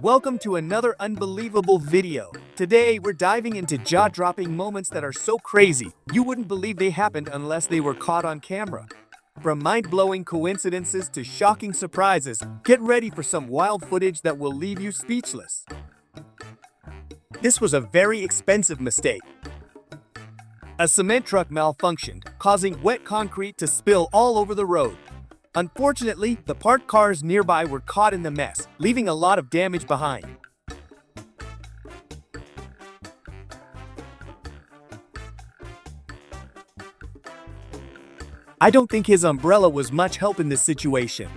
Welcome to another unbelievable video. Today, we're diving into jaw-dropping moments that are so crazy, you wouldn't believe they happened unless they were caught on camera. From mind-blowing coincidences to shocking surprises, get ready for some wild footage that will leave you speechless. This was a very expensive mistake. A cement truck malfunctioned, causing wet concrete to spill all over the road. Unfortunately, the parked cars nearby were caught in the mess, leaving a lot of damage behind. I don't think his umbrella was much help in this situation.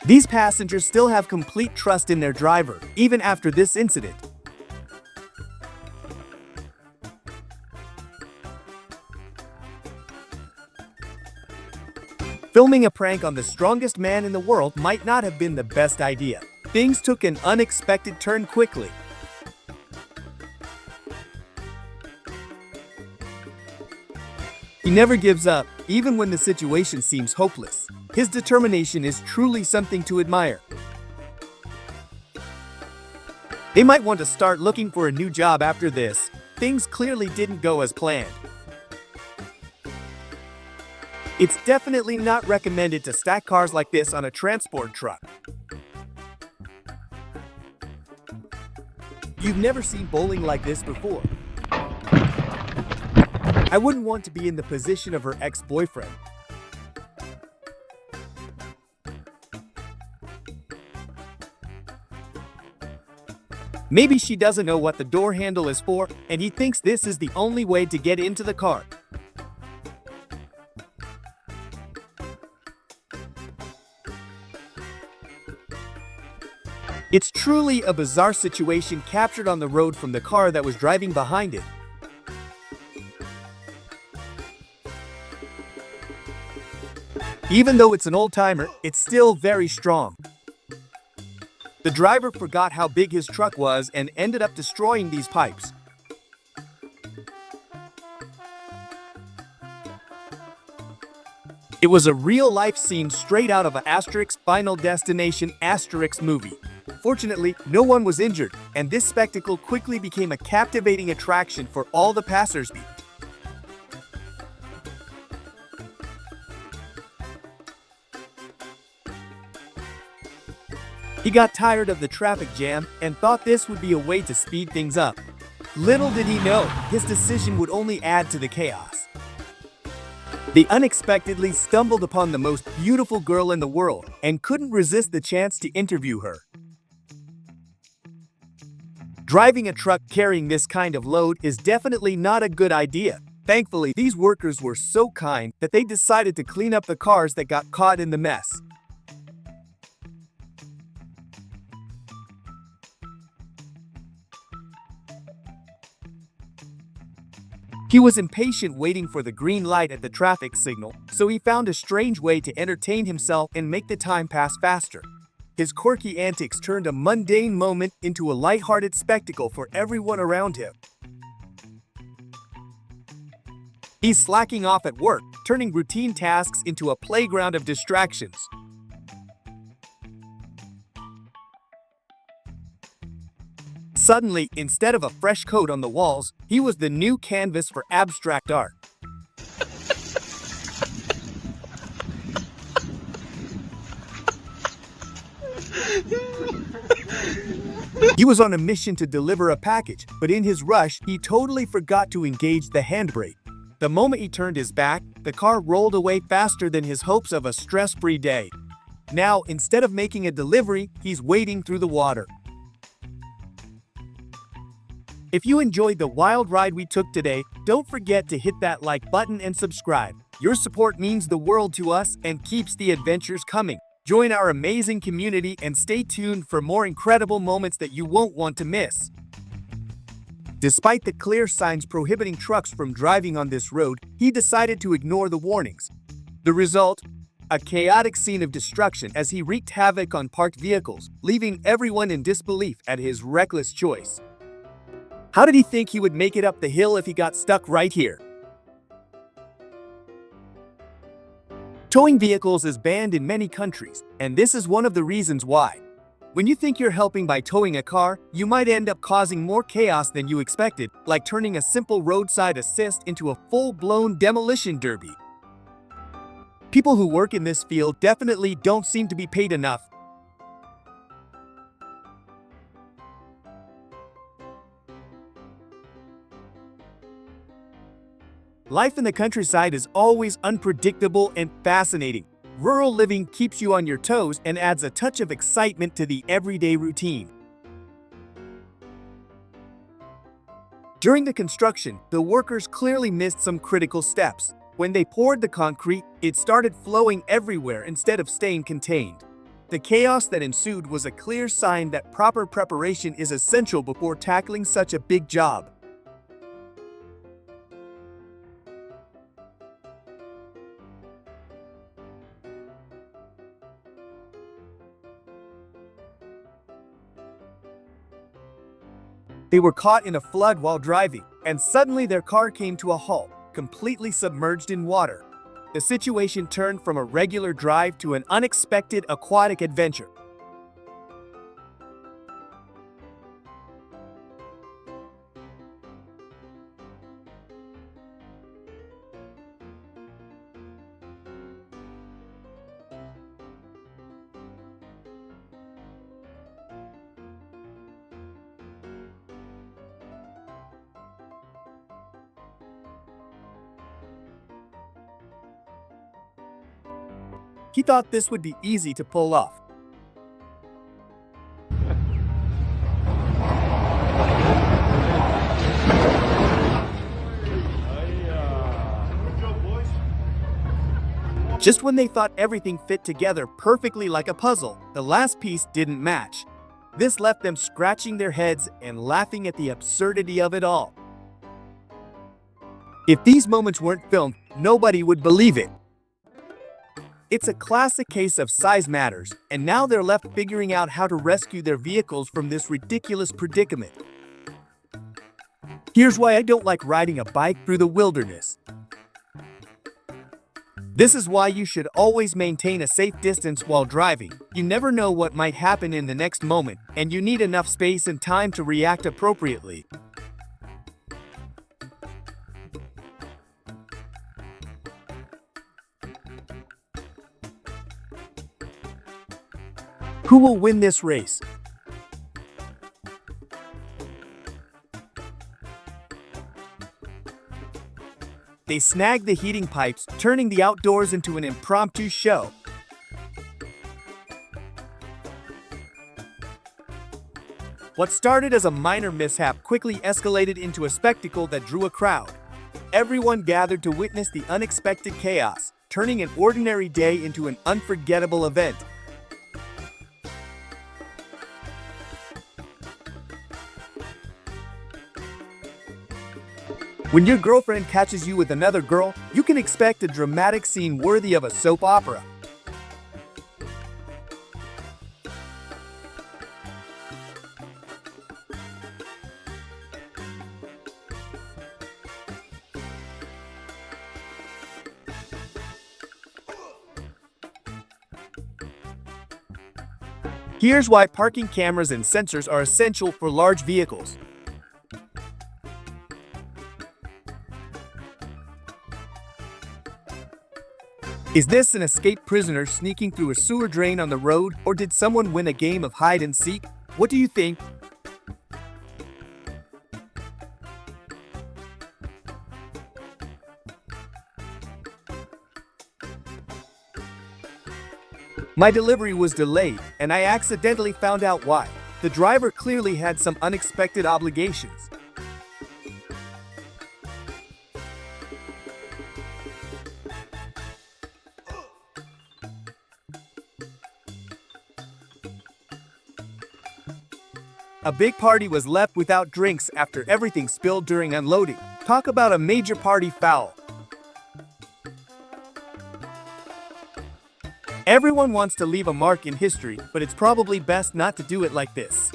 These passengers still have complete trust in their driver, even after this incident. Filming a prank on the strongest man in the world might not have been the best idea. Things took an unexpected turn quickly. He never gives up, even when the situation seems hopeless. His determination is truly something to admire. They might want to start looking for a new job after this. Things clearly didn't go as planned. It's definitely not recommended to stack cars like this on a transport truck. You've never seen bowling like this before. I wouldn't want to be in the position of her ex-boyfriend. Maybe she doesn't know what the door handle is for, and he thinks this is the only way to get into the car. It's truly a bizarre situation captured on the road from the car that was driving behind it. Even though it's an old-timer, it's still very strong. The driver forgot how big his truck was and ended up destroying these pipes. It was a real-life scene straight out of an Asterix Final Destination Asterix movie. Fortunately, no one was injured, and this spectacle quickly became a captivating attraction for all the passersby. He got tired of the traffic jam and thought this would be a way to speed things up. Little did he know, his decision would only add to the chaos. They unexpectedly stumbled upon the most beautiful girl in the world and couldn't resist the chance to interview her. Driving a truck carrying this kind of load is definitely not a good idea. Thankfully, these workers were so kind that they decided to clean up the cars that got caught in the mess. He was impatient waiting for the green light at the traffic signal, so he found a strange way to entertain himself and make the time pass faster. His quirky antics turned a mundane moment into a lighthearted spectacle for everyone around him. He's slacking off at work, turning routine tasks into a playground of distractions. Suddenly, instead of a fresh coat on the walls, he was the new canvas for abstract art. He was on a mission to deliver a package, but in his rush, he totally forgot to engage the handbrake. The moment he turned his back, the car rolled away faster than his hopes of a stress-free day. Now, instead of making a delivery, he's wading through the water. If you enjoyed the wild ride we took today, don't forget to hit that like button and subscribe. Your support means the world to us and keeps the adventures coming. Join our amazing community and stay tuned for more incredible moments that you won't want to miss. Despite the clear signs prohibiting trucks from driving on this road, he decided to ignore the warnings. The result? A chaotic scene of destruction as he wreaked havoc on parked vehicles, leaving everyone in disbelief at his reckless choice. How did he think he would make it up the hill if he got stuck right here? Towing vehicles is banned in many countries, and this is one of the reasons why. When you think you're helping by towing a car, you might end up causing more chaos than you expected, like turning a simple roadside assist into a full-blown demolition derby. People who work in this field definitely don't seem to be paid enough. Life in the countryside is always unpredictable and fascinating. Rural living keeps you on your toes and adds a touch of excitement to the everyday routine. During the construction, the workers clearly missed some critical steps. When they poured the concrete, it started flowing everywhere instead of staying contained. The chaos that ensued was a clear sign that proper preparation is essential before tackling such a big job. They were caught in a flood while driving, and suddenly their car came to a halt, completely submerged in water. The situation turned from a regular drive to an unexpected aquatic adventure. He thought this would be easy to pull off. Just when they thought everything fit together perfectly like a puzzle, the last piece didn't match. This left them scratching their heads and laughing at the absurdity of it all. If these moments weren't filmed, nobody would believe it. It's a classic case of size matters, and now they're left figuring out how to rescue their vehicles from this ridiculous predicament. Here's why I don't like riding a bike through the wilderness. This is why you should always maintain a safe distance while driving. You never know what might happen in the next moment, and you need enough space and time to react appropriately. Who will win this race? They snagged the heating pipes, turning the outdoors into an impromptu show. What started as a minor mishap quickly escalated into a spectacle that drew a crowd. Everyone gathered to witness the unexpected chaos, turning an ordinary day into an unforgettable event. When your girlfriend catches you with another girl, you can expect a dramatic scene worthy of a soap opera. Here's why parking cameras and sensors are essential for large vehicles. Is this an escaped prisoner sneaking through a sewer drain on the road, or did someone win a game of hide and seek? What do you think? My delivery was delayed, and I accidentally found out why. The driver clearly had some unexpected obligations. A big party was left without drinks after everything spilled during unloading. Talk about a major party foul. Everyone wants to leave a mark in history, but it's probably best not to do it like this.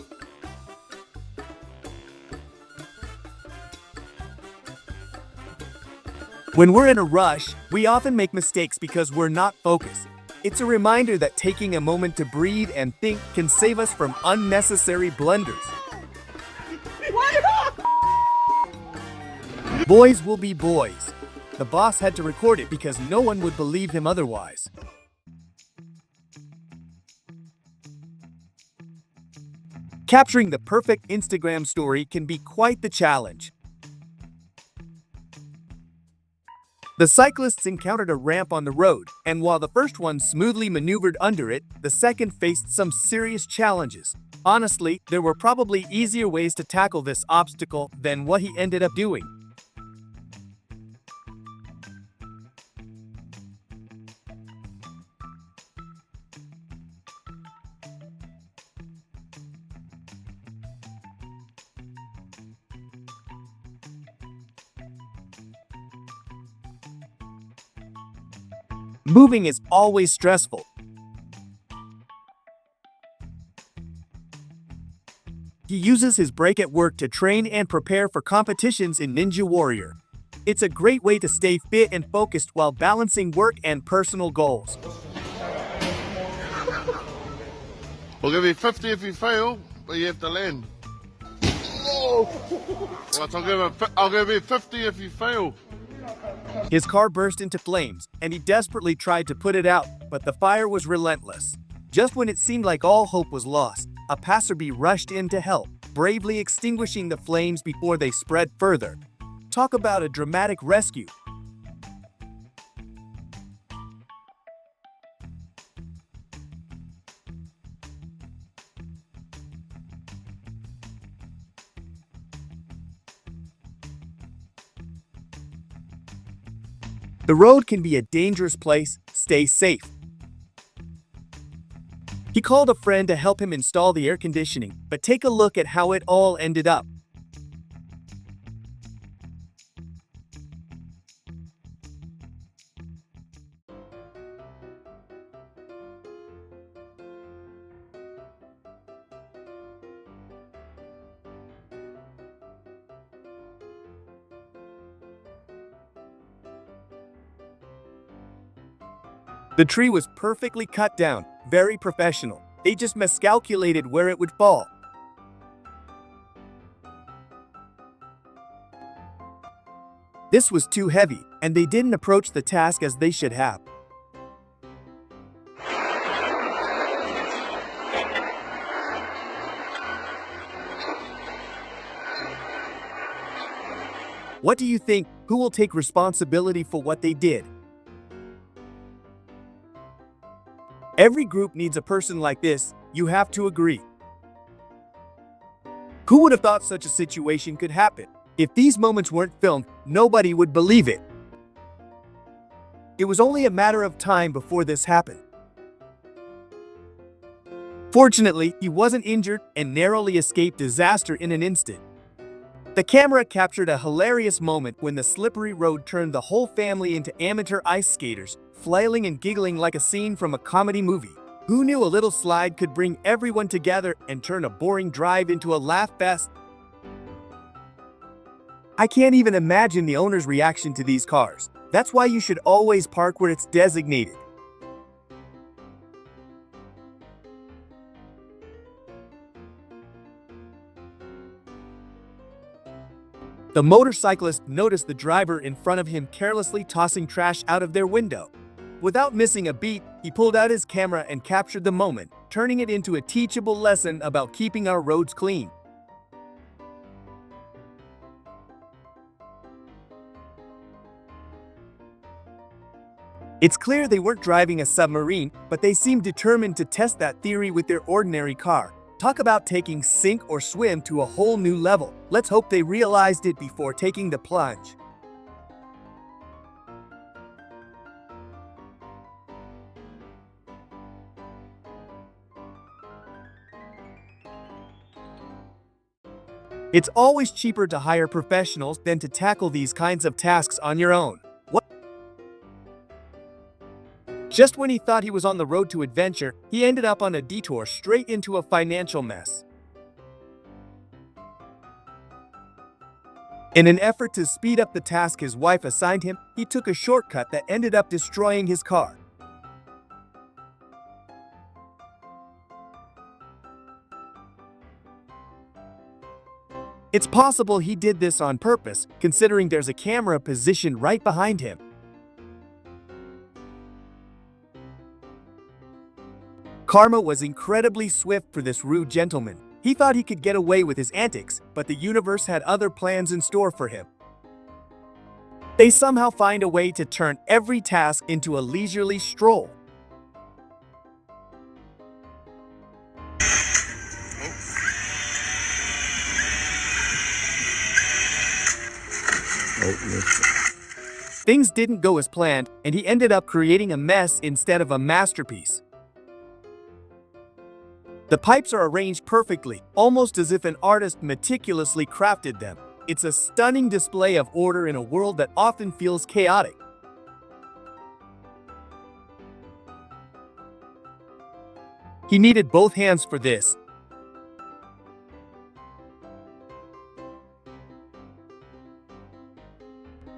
When we're in a rush, we often make mistakes because we're not focused. It's a reminder that taking a moment to breathe and think can save us from unnecessary blunders. Boys will be boys. The boss had to record it because no one would believe him otherwise. Capturing the perfect Instagram story can be quite the challenge. The cyclists encountered a ramp on the road, and while the first one smoothly maneuvered under it, the second faced some serious challenges. Honestly, there were probably easier ways to tackle this obstacle than what he ended up doing. Moving is always stressful. He uses his break at work to train and prepare for competitions in Ninja Warrior. It's a great way to stay fit and focused while balancing work and personal goals. I'll give you 50 if you fail, but you have to land. Right, I'll give you 50 if you fail. His car burst into flames, and he desperately tried to put it out, but the fire was relentless. Just when it seemed like all hope was lost, a passerby rushed in to help, bravely extinguishing the flames before they spread further. Talk about a dramatic rescue. The road can be a dangerous place. Stay safe. He called a friend to help him install the air conditioning, but take a look at how it all ended up. The tree was perfectly cut down, very professional. They just miscalculated where it would fall. This was too heavy, and they didn't approach the task as they should have. What do you think? Who will take responsibility for what they did? Every group needs a person like this, you have to agree. Who would have thought such a situation could happen? If these moments weren't filmed, nobody would believe it. It was only a matter of time before this happened. Fortunately, he wasn't injured and narrowly escaped disaster in an instant. The camera captured a hilarious moment when the slippery road turned the whole family into amateur ice skaters, flailing and giggling like a scene from a comedy movie. Who knew a little slide could bring everyone together and turn a boring drive into a laugh fest? I can't even imagine the owner's reaction to these cars. That's why you should always park where it's designated. The motorcyclist noticed the driver in front of him carelessly tossing trash out of their window. Without missing a beat, he pulled out his camera and captured the moment, turning it into a teachable lesson about keeping our roads clean. It's clear they weren't driving a submarine, but they seemed determined to test that theory with their ordinary car. Talk about taking sink or swim to a whole new level. Let's hope they realized it before taking the plunge. It's always cheaper to hire professionals than to tackle these kinds of tasks on your own. Just when he thought he was on the road to adventure, he ended up on a detour straight into a financial mess. In an effort to speed up the task his wife assigned him, he took a shortcut that ended up destroying his car. It's possible he did this on purpose, considering there's a camera positioned right behind him. Karma was incredibly swift for this rude gentleman. He thought he could get away with his antics, but the universe had other plans in store for him. They somehow find a way to turn every task into a leisurely stroll. Things didn't go as planned, and he ended up creating a mess instead of a masterpiece. The pipes are arranged perfectly, almost as if an artist meticulously crafted them. It's a stunning display of order in a world that often feels chaotic. He needed both hands for this.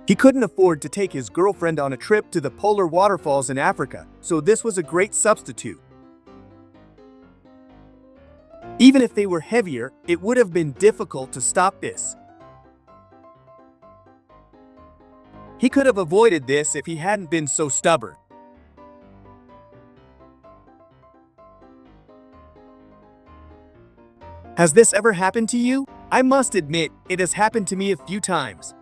He couldn't afford to take his girlfriend on a trip to the polar waterfalls in Africa, so this was a great substitute. Even if they were heavier, it would have been difficult to stop this. He could have avoided this if he hadn't been so stubborn. Has this ever happened to you? I must admit, it has happened to me a few times.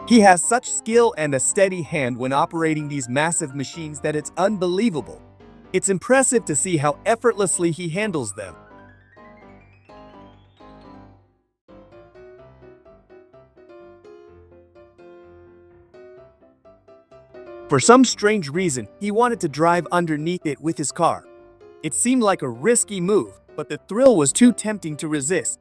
He has such skill and a steady hand when operating these massive machines that it's unbelievable. It's impressive to see how effortlessly he handles them. For some strange reason, he wanted to drive underneath it with his car. It seemed like a risky move, but the thrill was too tempting to resist.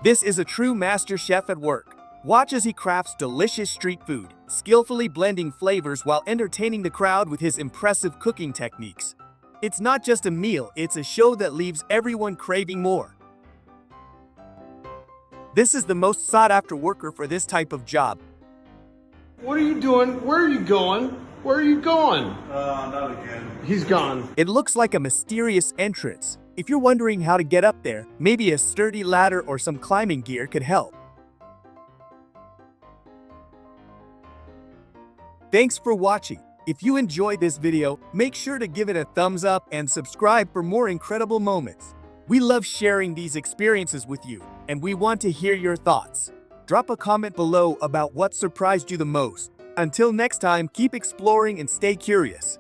This is a true master chef at work. Watch as he crafts delicious street food, skillfully blending flavors while entertaining the crowd with his impressive cooking techniques. It's not just a meal, it's a show that leaves everyone craving more. This is the most sought-after worker for this type of job. What are you doing? Where are you going? Where are you going? Not again. He's gone. It looks like a mysterious entrance. If you're wondering how to get up there, maybe a sturdy ladder or some climbing gear could help. Thanks for watching. If you enjoyed this video, make sure to give it a thumbs up and subscribe for more incredible moments. We love sharing these experiences with you, and we want to hear your thoughts. Drop a comment below about what surprised you the most. Until next time, keep exploring and stay curious.